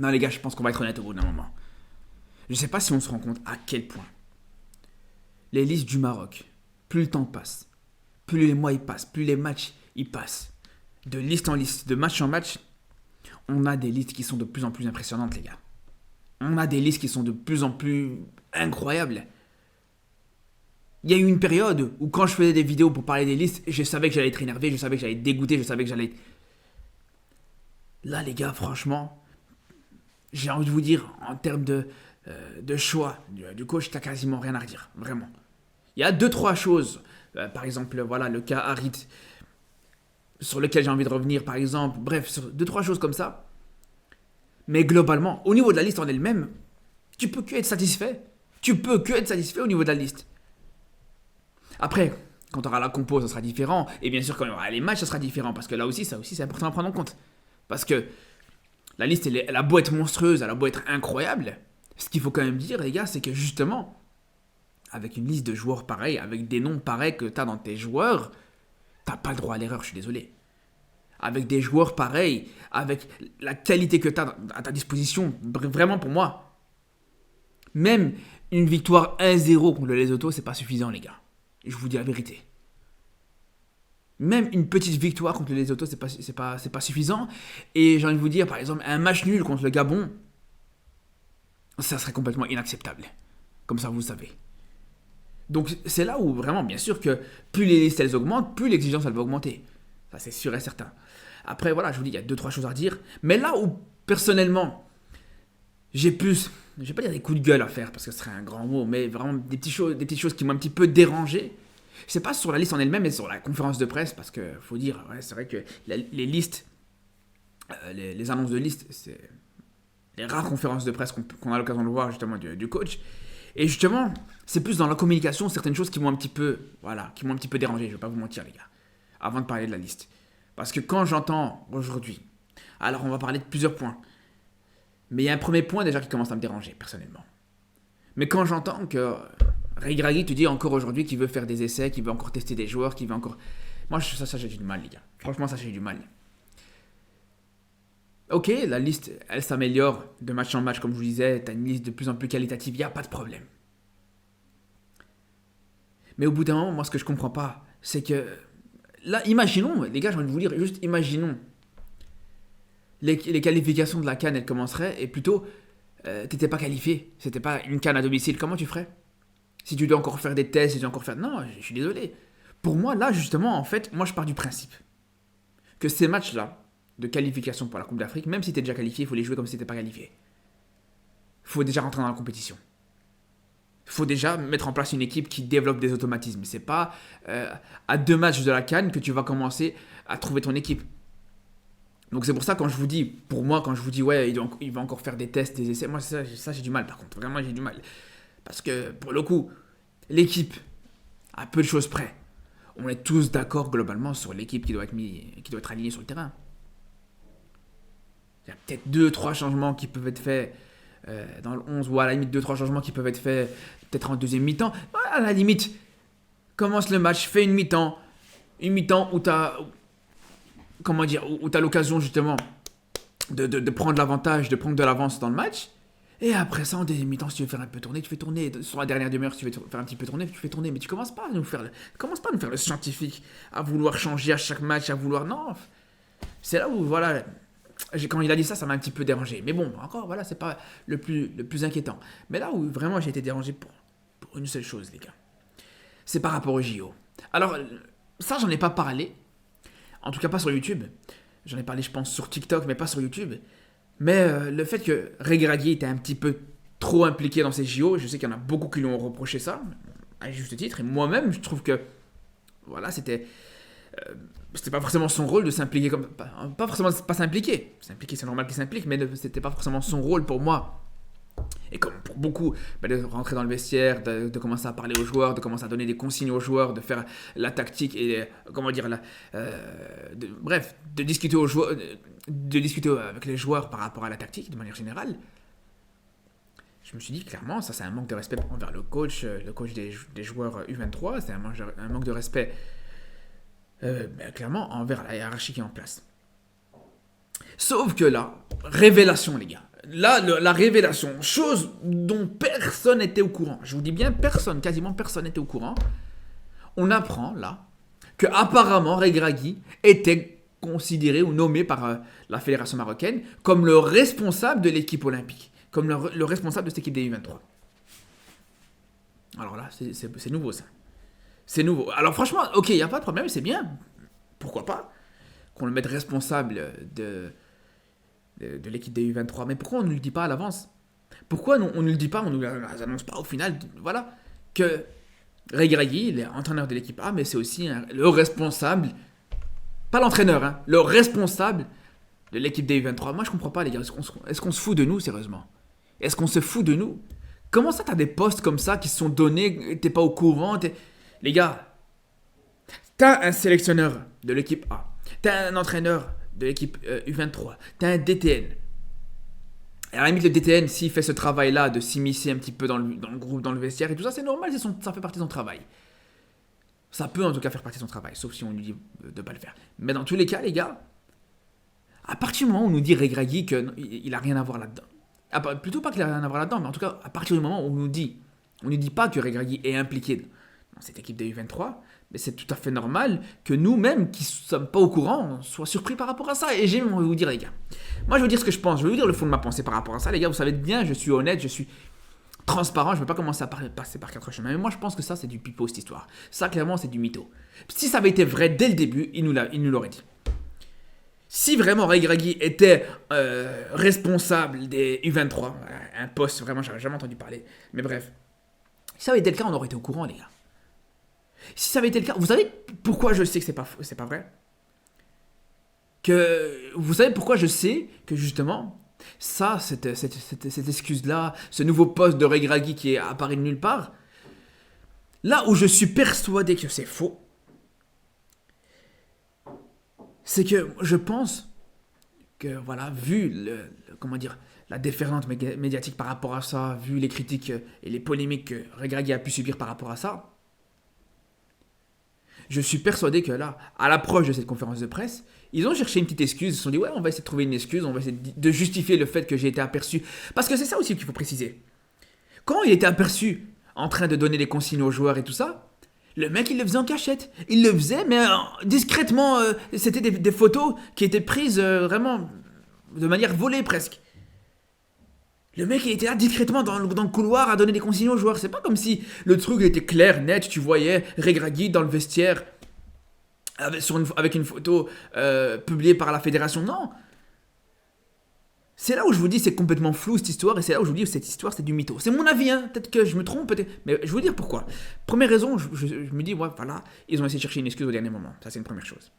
Non les gars, je pense qu'on va être honnête au bout d'un moment. Je sais pas si on se rend compte à quel point les listes du Maroc, plus le temps passe, plus les mois ils passent, plus les matchs ils passent, de liste en liste, de match en match, on a des listes qui sont de plus en plus impressionnantes les gars. On a des listes qui sont de plus en plus incroyables. Il y a eu une période où quand je faisais des vidéos pour parler des listes, je savais que j'allais être énervé, je savais que j'allais être dégoûté, je savais que j'allais... Là les gars, franchement, j'ai envie de vous dire, en termes de choix du coach, t'as quasiment rien à redire, vraiment. Il y a deux, trois choses, par exemple, voilà, le cas Harit, sur lequel j'ai envie de revenir, par exemple, bref, sur deux, trois choses comme ça. Mais globalement, au niveau de la liste en elle-même, tu peux que être satisfait. Tu peux que être satisfait au niveau de la liste. Après, quand tu auras la compo, ça sera différent. Et bien sûr, quand il y aura les matchs, ça sera différent. Parce que là aussi, ça aussi, c'est important à prendre en compte. Parce que la liste, elle a beau être monstrueuse, elle a beau être incroyable. Ce qu'il faut quand même dire, les gars, c'est que justement, avec une liste de joueurs pareils, avec des noms pareils que tu as dans tes joueurs, t'as pas le droit à l'erreur, je suis désolé. Avec des joueurs pareils, avec la qualité que tu as à ta disposition, vraiment pour moi, même une victoire 1-0 contre le Lesotho, c'est pas suffisant, les gars. Et je vous dis la vérité. Même une petite victoire contre le Lesotho, c'est pas suffisant. Et j'ai envie de vous dire, par exemple, un match nul contre le Gabon, ça serait complètement inacceptable. Comme ça, vous savez. Donc, c'est là où, vraiment, bien sûr, que plus les listes, elles augmentent, plus l'exigence, elle va augmenter. Ça, c'est sûr et certain. Après, voilà, je vous dis, il y a deux, trois choses à redire. Mais là où, personnellement, j'ai plus, je vais pas dire des coups de gueule à faire, parce que ce serait un grand mot, mais vraiment des petites choses qui m'ont un petit peu dérangé. C'est pas sur la liste en elle-même, mais sur la conférence de presse, parce que faut dire, ouais, c'est vrai que les listes, les annonces de listes, c'est les rares conférences de presse qu'on a l'occasion de voir justement du coach. Et justement, c'est plus dans la communication certaines choses qui m'ont un petit peu, voilà, qui m'ont un petit peu dérangé. Je vais pas vous mentir les gars, avant de parler de la liste, parce que quand j'entends aujourd'hui, alors on va parler de plusieurs points, mais il y a un premier point déjà qui commence à me déranger personnellement. Mais quand j'entends que Regragui te dit encore aujourd'hui qu'il veut faire des essais, qu'il veut encore tester des joueurs, qu'il veut encore... Moi, ça j'ai du mal, les gars. Franchement, ça, j'ai du mal. Ok, la liste, elle s'améliore de match en match, comme je vous disais. T'as une liste de plus en plus qualitative, il n'y a pas de problème. Mais au bout d'un moment, moi, ce que je comprends pas, c'est que... Là, imaginons, les gars, j'ai envie de vous dire, juste imaginons. Les qualifications de la CAN, elles commenceraient, et plutôt, t'étais pas qualifié. C'était pas une CAN à domicile. Comment tu ferais? Si tu dois encore faire des tests, si tu dois encore faire... Non, je suis désolé. Pour moi, là, justement, en fait, moi, je pars du principe que ces matchs-là, de qualification pour la Coupe d'Afrique, même si tu es déjà qualifié, il faut les jouer comme si tu n'étais pas qualifié. Il faut déjà rentrer dans la compétition. Il faut déjà mettre en place une équipe qui développe des automatismes. C'est pas à 2 matchs de la CAN que tu vas commencer à trouver ton équipe. Donc c'est pour ça quand je vous dis, pour moi, quand je vous dis ouais, il va encore faire des tests, des essais, moi ça j'ai du mal par contre. Vraiment j'ai du mal. Parce que pour le coup, l'équipe, à peu de choses près, on est tous d'accord globalement sur l'équipe qui doit être alignée sur le terrain. Il y a peut-être 2-3 changements qui peuvent être faits dans le 11, ou à la limite 2-3 changements qui peuvent être faits peut-être en deuxième mi-temps. À la limite, commence le match, fais une mi-temps où t'as, comment dire, où t'as l'occasion justement de prendre l'avantage, de prendre de l'avance dans le match. Et après ça, en deuxième mi-temps, si tu veux faire un peu tourner, tu fais tourner. Sur la dernière demi-heure, si tu veux faire un petit peu tourner, tu fais tourner. Mais tu commences pas à nous faire le scientifique, à vouloir changer à chaque match, à vouloir... Non, c'est là où, voilà, quand il a dit ça, ça m'a un petit peu dérangé. Mais bon, encore, voilà, c'est pas le plus inquiétant. Mais là où vraiment j'ai été dérangé pour une seule chose, les gars, c'est par rapport au JO. Alors, ça, j'en ai pas parlé, en tout cas pas sur YouTube. J'en ai parlé, je pense, sur TikTok, mais pas sur YouTube. Mais le fait que Regragui était un petit peu trop impliqué dans ces JO, je sais qu'il y en a beaucoup qui lui ont reproché ça, à juste titre, et moi-même, je trouve que, voilà, c'était pas forcément son rôle de s'impliquer comme... Pas forcément pas s'impliquer. S'impliquer, c'est normal qu'il s'implique, mais c'était pas forcément son rôle pour moi. Et comme pour beaucoup, de rentrer dans le vestiaire, de commencer à parler aux joueurs, de commencer à donner des consignes aux joueurs, de faire la tactique et, comment dire, bref, de discuter aux joueurs, de discuter avec les joueurs par rapport à la tactique, de manière générale. Je me suis dit, clairement, ça c'est un manque de respect envers le coach des joueurs U23, c'est un manque de respect clairement envers la hiérarchie qui est en place. Sauf que là, révélation les gars, là, la révélation, chose dont personne n'était au courant, je vous dis bien personne, quasiment personne n'était au courant, on apprend là que apparemment Regragui était considéré ou nommé par la fédération marocaine comme le responsable de l'équipe olympique, comme le responsable de cette équipe des U23. Alors là, c'est nouveau ça. C'est nouveau. Alors franchement, ok, il n'y a pas de problème, c'est bien. Pourquoi pas qu'on le mette responsable de l'équipe des U23. Mais pourquoi on ne le dit pas à l'avance? Pourquoi on ne le dit pas, on ne l'annonce pas au final, voilà, que Regragui, il est entraîneur de l'équipe A, mais c'est aussi le responsable, pas l'entraîneur, hein, le responsable de l'équipe des U23. Moi, je comprends pas, les gars. Est-ce qu'on se fout de nous, sérieusement? Est-ce qu'on se fout de nous? Comment ça, t'as des postes comme ça qui se sont donnés, t'es pas au courant? Les gars, t'as un sélectionneur de l'équipe A, t'as un entraîneur de l'équipe U23, t'as un DTN. Et à la limite, le DTN, s'il fait ce travail-là de s'immiscer un petit peu dans le groupe, dans le vestiaire et tout ça, c'est normal, ça fait partie de son travail. Ça peut en tout cas faire partie de son travail, sauf si on lui dit de ne pas le faire. Mais dans tous les cas, les gars, à partir du moment où on nous dit Regragui qu'il n'a rien à voir là-dedans, plutôt pas qu'il n'a rien à voir là-dedans, mais en tout cas, à partir du moment où on ne dit pas que Regragui est impliqué dans cette équipe des U23, mais c'est tout à fait normal que nous-mêmes, qui ne sommes pas au courant, on soit surpris par rapport à ça. Et j'ai envie de vous dire, les gars, moi je veux dire ce que je pense, je veux vous dire le fond de ma pensée par rapport à ça. Les gars, vous savez bien, je suis honnête, je suis transparent, je ne veux pas commencer à passer par quatre chemins. Mais moi je pense que ça, c'est du pipeau, cette histoire. Ça, clairement, c'est du mytho. Si ça avait été vrai dès le début, il nous l'aurait dit. Si vraiment Regragui était responsable des U23, un poste, vraiment, j'avais jamais entendu parler, mais bref, si ça avait été le cas, on aurait été au courant, les gars. Si ça avait été le cas, vous savez pourquoi je sais que c'est pas vrai? Vous savez pourquoi je sais que justement, ça, cette excuse-là, ce nouveau poste de Regragui qui apparaît de nulle part, là où je suis persuadé que c'est faux, c'est que je pense que, voilà, vu la déferlante médiatique par rapport à ça, vu les critiques et les polémiques que Regragui a pu subir par rapport à ça, je suis persuadé que là, à l'approche de cette conférence de presse, ils ont cherché une petite excuse, ils se sont dit, ouais, on va essayer de trouver une excuse, on va essayer de justifier le fait que j'ai été aperçu. Parce que c'est ça aussi qu'il faut préciser. Quand il était aperçu en train de donner des consignes aux joueurs et tout ça, le mec, il le faisait en cachette. Il le faisait, mais discrètement. C'était des photos qui étaient prises vraiment de manière volée presque. Le mec, il était là discrètement dans le couloir à donner des consignes aux joueurs. C'est pas comme si le truc était clair, net, tu voyais Regragui dans le vestiaire avec une photo publiée par la fédération. Non. C'est là où je vous dis c'est complètement flou cette histoire, et c'est là où je vous dis cette histoire c'est du mytho. C'est mon avis, hein. Peut-être que je me trompe, peut-être. Mais je vais vous dire pourquoi. Première raison, je me dis, ouais, voilà, ils ont essayé de chercher une excuse au dernier moment. Ça, c'est une première chose.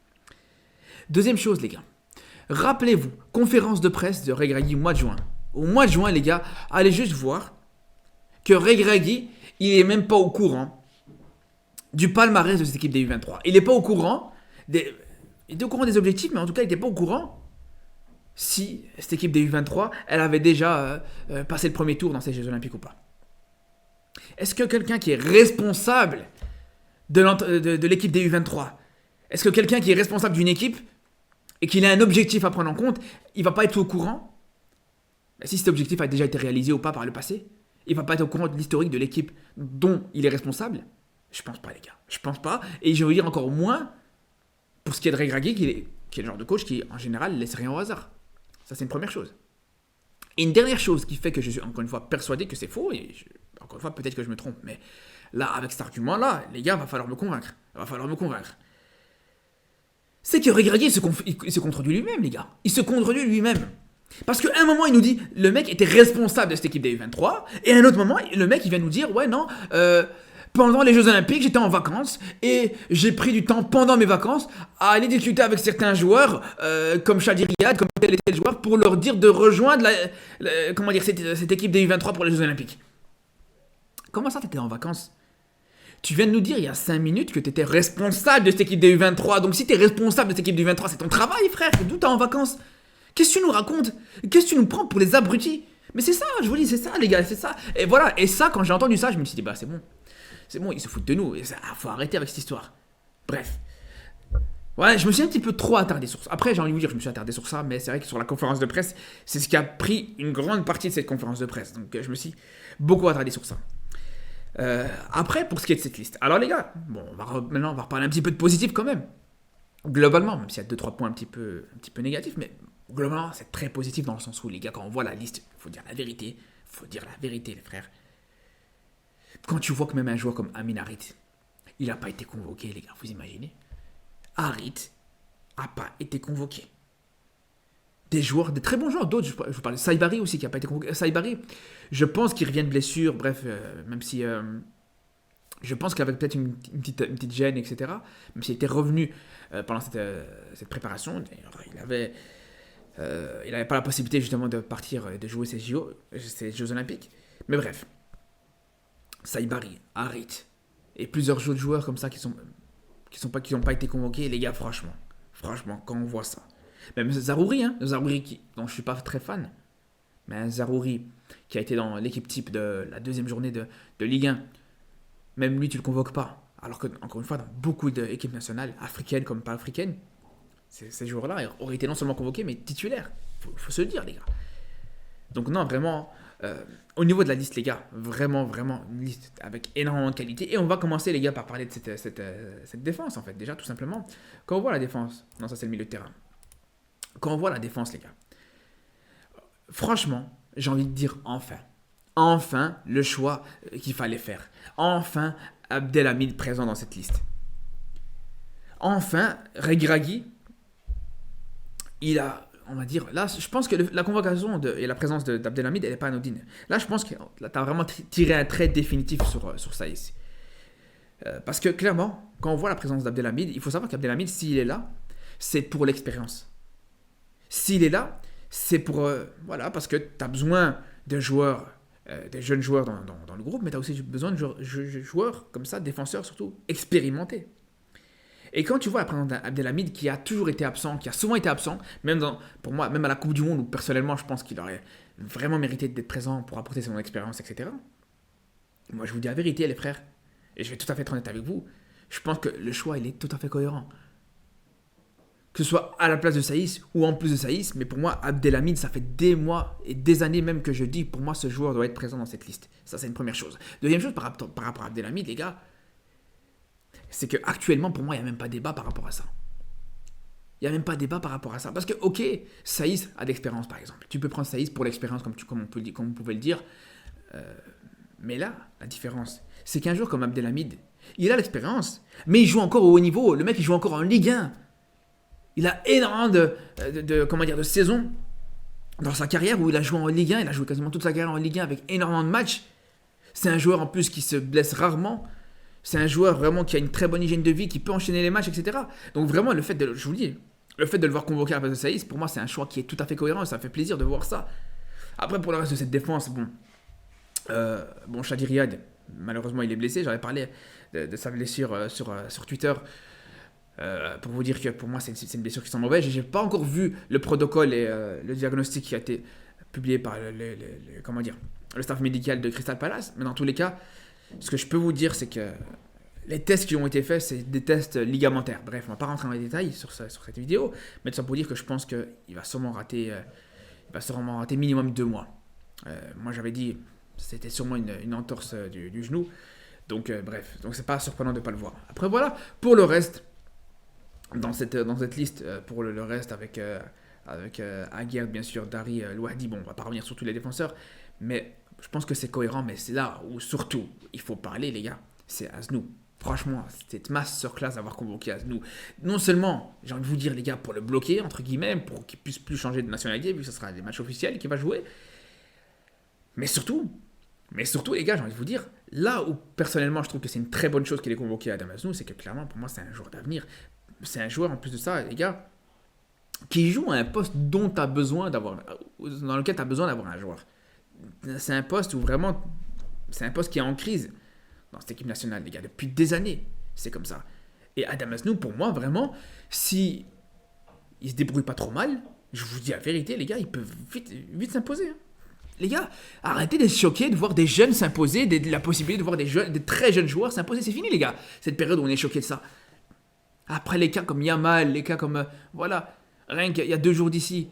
Deuxième chose, les gars. Rappelez-vous, conférence de presse de Regragui au mois de juin. Au mois de juin, les gars, allez juste voir que Regragui, il est même pas au courant du palmarès de cette équipe des U23. Il n'est pas au courant il était au courant des objectifs, mais en tout cas, il n'était pas au courant si cette équipe des U23, elle avait déjà passé le premier tour dans ces Jeux Olympiques ou pas. Est-ce que quelqu'un qui est responsable de l'équipe des U23, est-ce que quelqu'un qui est responsable d'une équipe et qu'il a un objectif à prendre en compte, il va pas être au courant si cet objectif a déjà été réalisé ou pas par le passé? Il va pas être au courant de l'historique de l'équipe dont il est responsable? Je pense pas, les gars. Je pense pas. Et je veux dire encore moins pour ce qui est de Regragui, qui est le genre de coach qui, en général, ne laisse rien au hasard. Ça, c'est une première chose. Et une dernière chose qui fait que je suis, encore une fois, persuadé que c'est faux, et encore une fois, peut-être que je me trompe, mais là, avec cet argument-là, les gars, il va falloir me convaincre. C'est que Regragui, il se contredit lui-même, les gars. Il se contredit lui-même. Parce qu'à un moment, il nous dit, le mec était responsable de cette équipe des U23, et à un autre moment, le mec, il vient nous dire, ouais, non, pendant les Jeux Olympiques, j'étais en vacances, et j'ai pris du temps pendant mes vacances à aller discuter avec certains joueurs, comme Chadi Riyad, comme tel et tel joueur, pour leur dire de rejoindre cette équipe des U23 pour les Jeux Olympiques. Comment ça, t'étais en vacances? Tu viens de nous dire il y a 5 minutes que t'étais responsable de cette équipe des U23, donc si t'es responsable de cette équipe des U23, c'est ton travail, frère, d'où t'es en vacances? Qu'est-ce que tu nous racontes? Qu'est-ce que tu nous prends pour les abrutis? Mais c'est ça, je vous dis, c'est ça, les gars, c'est ça. Et voilà, et ça, quand j'ai entendu ça, je me suis dit, bah c'est bon, ils se foutent de nous, il faut arrêter avec cette histoire. Bref, Ouais, je me suis un petit peu trop attardé sur ça. Après, j'ai envie de vous dire, je me suis attardé sur ça, mais c'est vrai que sur la conférence de presse, c'est ce qui a pris une grande partie de cette conférence de presse. Donc, je me suis beaucoup attardé sur ça. Après, pour ce qui est de cette liste. Alors, les gars, bon, maintenant, on va reparler un petit peu de positif quand même. Globalement, même s'il y a 2-3 points un petit peu négatifs, mais globalement, c'est très positif dans le sens où, les gars, quand on voit la liste, il faut dire la vérité. Il faut dire la vérité, les frères. Quand tu vois que même un joueur comme Amin Harit, il n'a pas été convoqué, les gars, vous imaginez? Harit n'a pas été convoqué. Des joueurs, des très bons joueurs, d'autres, je vous parle de Saibari aussi qui n'a pas été convoqué. Saibari, je pense qu'il revient de blessure, bref, même si je pense qu'avec peut-être une petite gêne, etc., même s'il était revenu pendant cette préparation, il n'avait pas la possibilité justement de partir, de jouer ces Jeux Olympiques. Mais bref, Saibari, Harit, et plusieurs autres joueurs comme ça qui n'ont pas été convoqués, les gars, franchement, quand on voit ça. Même Zaroury, dont je suis pas très fan, mais un Zaroury qui a été dans l'équipe type de la deuxième journée de Ligue 1, même lui, tu le convoques pas. Alors que, encore une fois, dans beaucoup d'équipes nationales, africaines comme pas africaines, ces joueurs-là auraient été non seulement convoqués, mais titulaires. Faut se le dire, les gars. Donc non, vraiment, au niveau de la liste, les gars, vraiment une liste avec énormément de qualité. Et on va commencer, les gars, par parler de cette défense, en fait. Déjà, tout simplement, quand on voit la défense, non, ça c'est le milieu de terrain. Quand on voit la défense, les gars, franchement, j'ai envie de dire enfin, le choix qu'il fallait faire. Enfin, Abdelhamid présent dans cette liste. Enfin, Regragui, il a, on va dire, là, je pense que la convocation et la présence d'Abdelhamid, elle n'est pas anodine. Là, je pense que tu as vraiment tiré un trait définitif sur Saïs. Parce que clairement, quand on voit la présence d'Abdelhamid, il faut savoir qu'Abdelhamid, s'il est là, c'est pour l'expérience. S'il est là, c'est pour, parce que tu as besoin de joueurs, des jeunes joueurs dans le groupe, mais tu as aussi besoin de joueurs comme ça, défenseurs surtout, expérimentés. Et quand tu vois la présence d'Abdelhamid qui a toujours été absent, qui a souvent été absent, pour moi, même à la Coupe du Monde, où personnellement je pense qu'il aurait vraiment mérité d'être présent pour apporter son expérience, etc. Moi je vous dis la vérité, les frères, et je vais tout à fait être honnête avec vous, je pense que le choix il est tout à fait cohérent. Que ce soit à la place de Saïs ou en plus de Saïs, mais pour moi, Abdelhamid, ça fait des mois et des années même que je dis, pour moi, ce joueur doit être présent dans cette liste. Ça, c'est une première chose. Deuxième chose, par rapport à Abdelhamid, les gars, c'est qu'actuellement, pour moi, il n'y a même pas débat par rapport à ça. Il n'y a même pas débat par rapport à ça. Parce que, ok, Saïs a d'expérience, par exemple. Tu peux prendre Saïs pour l'expérience, comme on pouvait le dire. Mais là, la différence, c'est qu'un joueur comme Abdelhamid, il a l'expérience, mais il joue encore au haut niveau. Le mec, il joue encore en Ligue 1. Il a énormément de saisons dans sa carrière où il a joué en Ligue 1. Il a joué quasiment toute sa carrière en Ligue 1 avec énormément de matchs. C'est un joueur en plus qui se blesse rarement. C'est un joueur vraiment qui a une très bonne hygiène de vie, qui peut enchaîner les matchs, etc. Donc vraiment, je vous le dis, le fait de le voir convoqué à la place de Saïs, pour moi, c'est un choix qui est tout à fait cohérent et ça fait plaisir de voir ça. Après, pour le reste de cette défense, Chadi Riyad, malheureusement, il est blessé. J'avais parlé de sa blessure sur Twitter. Pour vous dire que pour moi c'est une blessure qui sent mauvaise. J'ai pas encore vu le protocole et le diagnostic qui a été publié par le staff médical de Crystal Palace, mais dans tous les cas, ce que je peux vous dire, c'est que les tests qui ont été faits, c'est des tests ligamentaires. Bref, on va pas rentrer dans les détails sur cette vidéo, mais tout ça pour dire que je pense qu'il va sûrement rater minimum 2 mois. Moi j'avais dit c'était sûrement une entorse du genou, donc bref, donc c'est pas surprenant de pas le voir. Après voilà, pour le reste, dans cette liste, pour le reste, avec Aguerd, bien sûr, Dari, Louahdi, bon, on va pas revenir sur tous les défenseurs, mais je pense que c'est cohérent, mais c'est là où, surtout, il faut parler, les gars, c'est Aznou. Franchement, cette masterclass d'avoir convoqué Aznou. Non seulement, j'ai envie de vous dire, les gars, pour le bloquer, entre guillemets, pour qu'il puisse plus changer de nationalité, vu que ce sera des matchs officiels qu'il va jouer, mais surtout, les gars, j'ai envie de vous dire, là où, personnellement, je trouve que c'est une très bonne chose qu'il ait convoqué Adam Aznou, c'est que, clairement, pour moi, c'est un joueur d'avenir. C'est un joueur, en plus de ça, les gars, qui joue à un poste dans lequel tu as besoin d'avoir un joueur. C'est un poste où vraiment, c'est un poste qui est en crise dans cette équipe nationale, les gars, depuis des années. C'est comme ça. Et Adam Aznou, pour moi, vraiment, si il se débrouille pas trop mal, je vous dis la vérité, les gars, il peut vite s'imposer. Hein. Les gars, arrêtez d'être choqués de voir des jeunes s'imposer, la possibilité de voir des très jeunes joueurs s'imposer. C'est fini, les gars, cette période où on est choqués de ça. Après, les cas comme Yamal, les cas comme... voilà, rien qu'il y a 2 jours d'ici,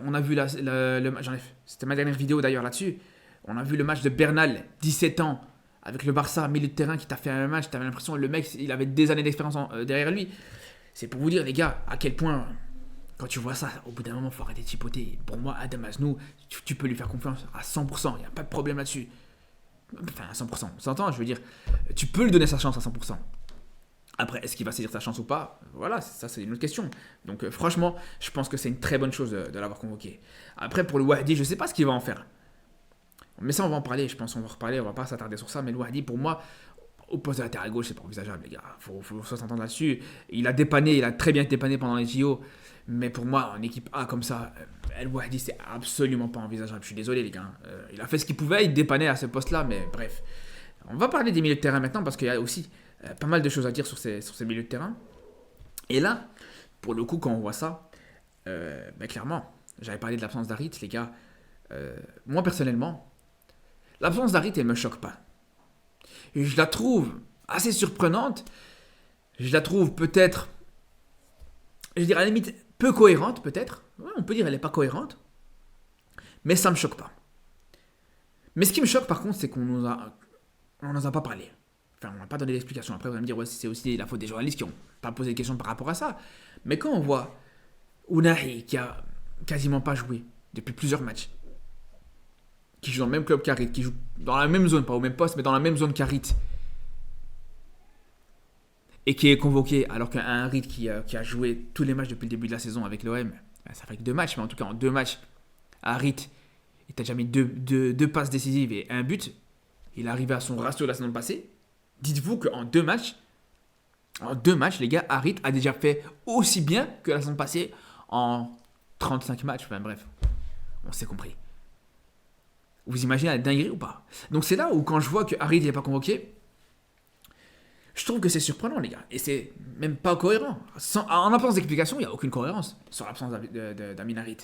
on a vu le match, c'était ma dernière vidéo d'ailleurs là-dessus, on a vu le match de Bernal, 17 ans, avec le Barça, milieu de terrain, qui t'a fait un match, t'avais l'impression que le mec, il avait des années d'expérience derrière lui. C'est pour vous dire, les gars, à quel point, quand tu vois ça, au bout d'un moment, il faut arrêter de chipoter. Pour moi, Adam Aznou, tu peux lui faire confiance à 100%, il n'y a pas de problème là-dessus. Enfin, à 100%, on s'entend, je veux dire, tu peux lui donner sa chance à 100%. Après, est-ce qu'il va saisir sa chance ou pas? Voilà, ça c'est une autre question. Donc franchement, je pense que c'est une très bonne chose de l'avoir convoqué. Après, pour le Wahdi, je ne sais pas ce qu'il va en faire. Mais ça, on va en parler, je pense qu'on va reparler, on va pas s'attarder sur ça. Mais le Wahdi, pour moi, au poste de latéral gauche, c'est pas envisageable, les gars. Faut s'entendre là-dessus. Il a dépanné, il a très bien dépanné pendant les JO. Mais pour moi, en équipe A comme ça, El Wahdi, c'est absolument pas envisageable. Je suis désolé, les gars. Il a fait ce qu'il pouvait, il dépannait à ce poste-là, mais bref. On va parler des milieux de terrain maintenant parce qu'il y a aussi pas mal de choses à dire sur ces milieux de terrain. Et là, pour le coup, quand on voit ça, clairement, j'avais parlé de l'absence d'Harit, les gars. Moi, personnellement, l'absence d'Harit, elle me choque pas. Et je la trouve assez surprenante. Je la trouve peut-être, je dirais à la limite, peu cohérente, peut-être. Ouais, on peut dire qu'elle n'est pas cohérente. Mais ça me choque pas. Mais ce qui me choque, par contre, c'est qu'on nous a pas parlé. Enfin, on n'a pas donné d'explication. Après, vous allez me dire, ouais, c'est aussi la faute des journalistes qui n'ont pas posé de questions par rapport à ça. Mais quand on voit Ounahi, qui a quasiment pas joué depuis plusieurs matchs, qui joue dans le même club qu'Harit, qui joue dans la même zone, pas au même poste, mais dans la même zone qu'Harit, et qui est convoqué, alors qu'un Harit qui a joué tous les matchs depuis le début de la saison avec l'OM, ça fait que 2 matchs, mais en tout cas en 2 matchs, Harit, il t'a déjà mis 2 passes décisives et 1 but. Il est arrivé à son ratio de la saison passée. Dites-vous qu'en 2 matchs, les gars, Harit a déjà fait aussi bien que la saison passée en 35 matchs. Enfin bref, on s'est compris. Vous imaginez la dinguerie ou pas? Donc c'est là où quand je vois que Harit n'est pas convoqué, je trouve que c'est surprenant, les gars. Et c'est même pas cohérent. En absence d'explication, il n'y a aucune cohérence sur l'absence d'Amin Harit.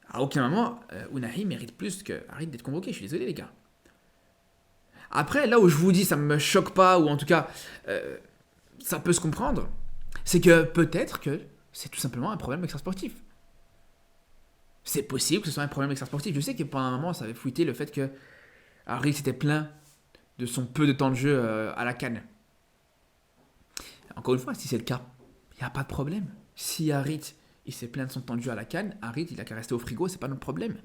À aucun moment, Ounahi mérite plus que Harit d'être convoqué. Je suis désolé, les gars. Après, là où je vous dis ça me choque pas, ou en tout cas, ça peut se comprendre, c'est que peut-être que c'est tout simplement un problème extrasportif. C'est possible que ce soit un problème extrasportif. Je sais que pendant un moment, ça avait fuité le fait que Harit s'était plaint de son peu de temps de jeu à la CAN. Encore une fois, si c'est le cas, il n'y a pas de problème. Si Harit, il s'est plaint de son temps de jeu à la CAN, Harit, il a qu'à rester au frigo, c'est pas notre problème.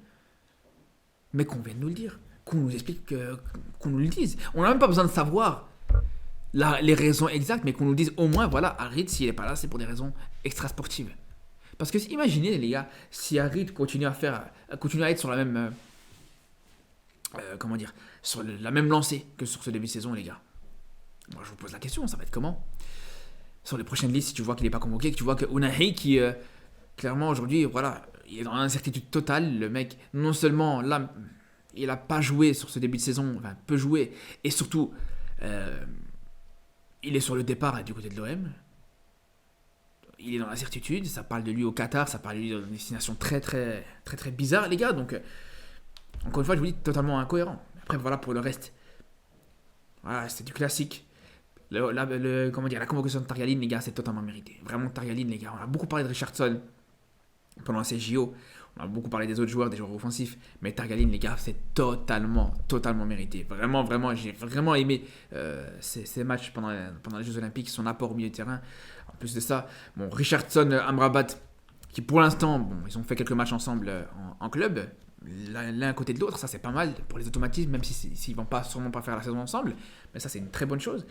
Mais qu'on vienne nous le dire, qu'on nous explique, qu'on nous le dise. On n'a même pas besoin de savoir les raisons exactes, mais qu'on nous dise au moins, voilà, Harit, s'il n'est pas là, c'est pour des raisons extrasportives. Parce que imaginez, les gars, si Harit continue à être sur la même... sur la même lancée que sur ce début de saison, les gars. Moi, je vous pose la question, ça va être comment? Sur les prochaines listes, si tu vois qu'il n'est pas convoqué, que tu vois que Ounahi, qui, clairement, aujourd'hui, voilà, il est dans l'incertitude totale, le mec, non seulement, là, il n'a pas joué sur ce début de saison, enfin, peu joué, et surtout, il est sur le départ du côté de l'OM. Il est dans l'incertitude, ça parle de lui au Qatar, ça parle de lui dans une destination très, très, très, très bizarre, les gars, donc... Encore une fois, je vous dis, totalement incohérent. Après, voilà, pour le reste. Voilà, c'est du classique. La convocation de Targaline, les gars, c'est totalement mérité. Vraiment, Targaline, les gars, on a beaucoup parlé de Richardson pendant ces JO. On a beaucoup parlé des autres joueurs, des joueurs offensifs. Mais Targaline, les gars, c'est totalement mérité. Vraiment, vraiment, j'ai vraiment aimé ces matchs pendant les Jeux Olympiques, son apport au milieu de terrain. En plus de ça, bon, Richardson, Amrabat, qui pour l'instant, bon, ils ont fait quelques matchs ensemble en club. L'un à côté de l'autre, ça c'est pas mal pour les automatismes, même s'ils vont sûrement pas faire la saison ensemble, mais ça c'est une très bonne chose.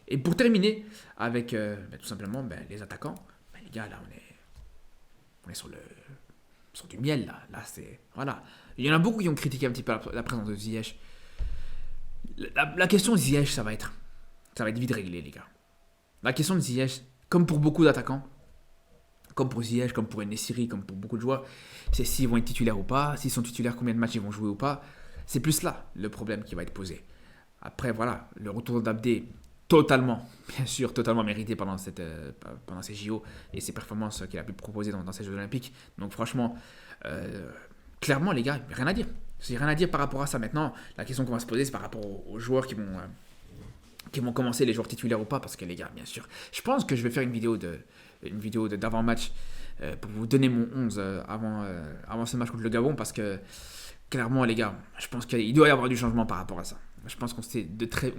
Et pour terminer avec tout simplement les attaquants, les gars, là on est sur du miel, là c'est, voilà. Il y en a beaucoup qui ont critiqué un petit peu la présence de Ziyech. La question de Ziyech, ça va être vite réglé, les gars. La question de Ziyech, comme pour beaucoup d'attaquants, comme pour Ziyech, comme pour Enesiri, comme pour beaucoup de joueurs, c'est s'ils vont être titulaires ou pas, s'ils sont titulaires, combien de matchs ils vont jouer ou pas. C'est plus là le problème qui va être posé. Après, voilà, le retour d'Abdé, bien sûr, totalement mérité pendant ces JO et ces performances qu'il a pu proposer dans ces Jeux Olympiques. Donc franchement, clairement les gars, rien à dire. Il n'y a rien à dire par rapport à ça. Maintenant, la question qu'on va se poser, c'est par rapport aux joueurs qui qui vont commencer, les joueurs titulaires ou pas, parce que les gars, bien sûr, je pense que je vais faire une vidéo d'avant-match pour vous donner mon 11 avant ce match contre le Gabon, parce que clairement, les gars, je pense qu'il doit y avoir du changement par rapport à ça. Je pense on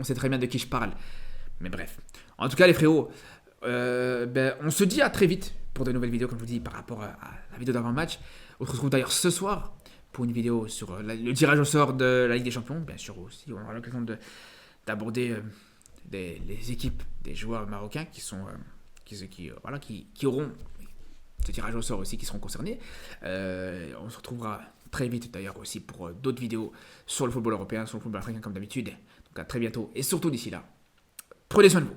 sait très bien de qui je parle. Mais bref. En tout cas, les frérots, on se dit à très vite pour de nouvelles vidéos, comme je vous dis, par rapport à la vidéo d'avant-match. On se retrouve d'ailleurs ce soir pour une vidéo sur le tirage au sort de la Ligue des Champions. Bien sûr aussi, on aura l'occasion d'aborder les équipes des joueurs marocains qui auront ce tirage au sort aussi, qui seront concernés. On se retrouvera très vite d'ailleurs aussi pour d'autres vidéos sur le football européen, sur le football africain comme d'habitude. Donc à très bientôt et surtout d'ici là, prenez soin de vous.